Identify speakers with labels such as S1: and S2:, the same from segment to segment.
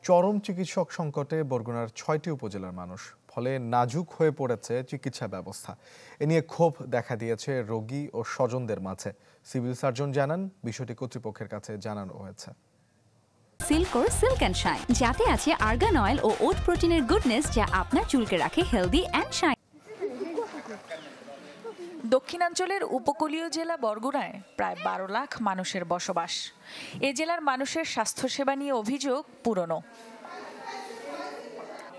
S1: চরম চিকিৎসক সংকটে বরগুনার ৬টি উপজেলার মানুষ, ফলে নাজুক হয়ে পড়েছে চিকিৎসা ব্যবস্থা। এ নিয়ে ক্ষোভ দেখা দিয়েছে রোগী ও স্বজনদের মাঝে। সিভিল সার্জন জানান, বিষয়টি কর্তৃপক্ষের কাছে জানানো হয়েছে।
S2: সিল্কোর সিল্ক অ্যান্ড শাইন, যাতে আছে আর্গান অয়েল ও ওট প্রোটিনের গুডনেস, যা আপনার চুলকে রাখে হেলদি অ্যান্ড শাইন।
S3: দক্ষিণাঞ্চলের উপকূলীয় জেলা বরগুনায় প্রায় ১২ লাখ মানুষের বসবাস। এ জেলার মানুষের স্বাস্থ্যসেবা নিয়ে অভিযোগ পুরনো।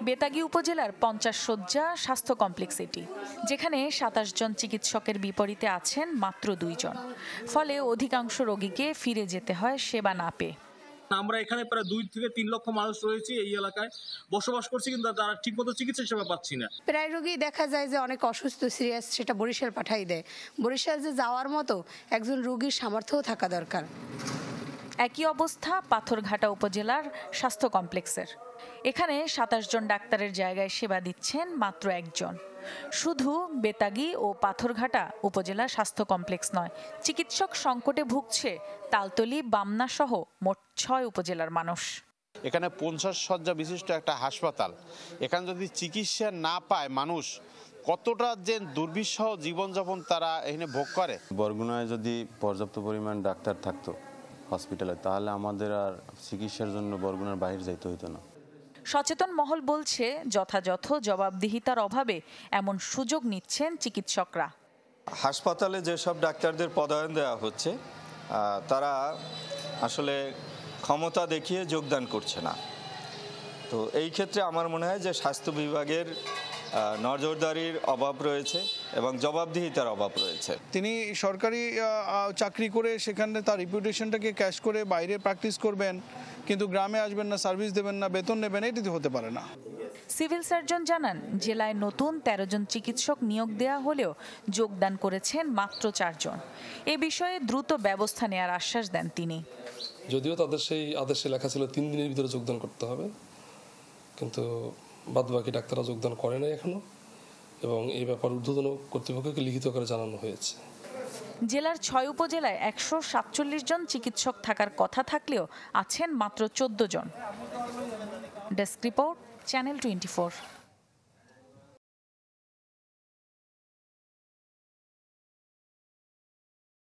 S3: বেতাগী উপজেলার ৫০ শয্যা স্বাস্থ্য কমপ্লেক্স এটি, যেখানে ২৭ জন চিকিৎসকের বিপরীতে আছেন মাত্র ২ জন। ফলে অধিকাংশ রোগীকে ফিরে যেতে হয় সেবা না পেয়ে।
S4: আমরা এখানে প্রায় ২ থেকে ৩ লক্ষ মানুষ রয়েছে, এই এলাকায় বসবাস করছি, কিন্তু তারা ঠিকমতো চিকিৎসা সেবা পাচ্ছি না।
S5: প্রায় রোগী দেখা যায় যে অনেক অসুস্থ সিরিয়াস, সেটা বরিশাল পাঠাই দেয়। বরিশাল যে যাওয়ার মতো একজন রোগীর সামর্থ্যও থাকা দরকার।
S3: একই অবস্থা পাথরঘাটা উপজেলার স্বাস্থ্য কমপ্লেক্সের। এখানে ২৭ জন ডাক্তারের জায়গায় সেবা দিচ্ছেন মাত্র ১ জন। শুধু বেতাগী ও পাথরঘাটা উপজেলা স্বাস্থ্য কমপ্লেক্স নয়, চিকিৎসক সংকটে ভুগছে তালতলী, বামনা সহ মোট ৬ উপজেলার মানুষ।
S6: এখানে ৫০ শয্যা বিশিষ্ট একটা হাসপাতাল, এখানে যদি চিকিৎসা না পায় মানুষ কতটা যে দুর্বিষহ জীবনযাপন তারা এখানে ভোগ করে।
S7: বরগুনায় যদি পর্যাপ্ত পরিমাণ ডাক্তার থাকতো হসপিটালে, তাহলে আমাদের আর চিকিৎসার জন্য বরগুনার বাইরে যাইতে হতো না।
S3: সচেতন মহল বলছে, যথাযথ জবাবদিহিতার অভাবে এমন সুযোগ নিচ্ছেন চিকিৎসকরা।
S8: হাসপাতালে যেসব ডাক্তারদের পদায়ন দেওয়া হচ্ছে, তারা আসলে ক্ষমতা দেখিয়ে যোগদান করছে না। তো এই ক্ষেত্রে আমার মনে হয় যে স্বাস্থ্য বিভাগের নজরদারির অভাব রয়েছে এবং জবাবদিহিতার অভাব রয়েছে।
S9: তিনি সরকারি চাকরি করে সেখানে তার রিপুটেশনটাকে ক্যাশ করে বাইরে প্র্যাকটিস করবেন, কিন্তু গ্রামে আসবেন না, সার্ভিস দেবেন না, বেতন নেবেন, এটি হতে পারে না।
S3: সিভিল সার্জন জানান, জেলায় নতুন ১৩ জন চিকিৎসক নিয়োগ দেওয়া হলেও যোগদান করেছেন মাত্র ৪ জন। এ বিষয়ে দ্রুত ব্যবস্থা নেওয়ার আশ্বাস দেন তিনি।
S10: যদিও তাদের সেই আদেশে লেখা ছিল ৩ দিনের ভিতরে যোগদান করতে হবে, কিন্তু বাদবাকি ডাক্তাররা যোগদান করে নাই এখনো, এবং এই ব্যাপার ঊর্ধ্বতন কর্তৃপক্ষকে লিখিত করে জানানো হয়েছে।
S3: জেলার ৬ উপজেলায় ১৪৭ জন চিকিৎসক থাকার কথা থাকলেও আছেন মাত্র ১৪ জন। Desk report, channel 24।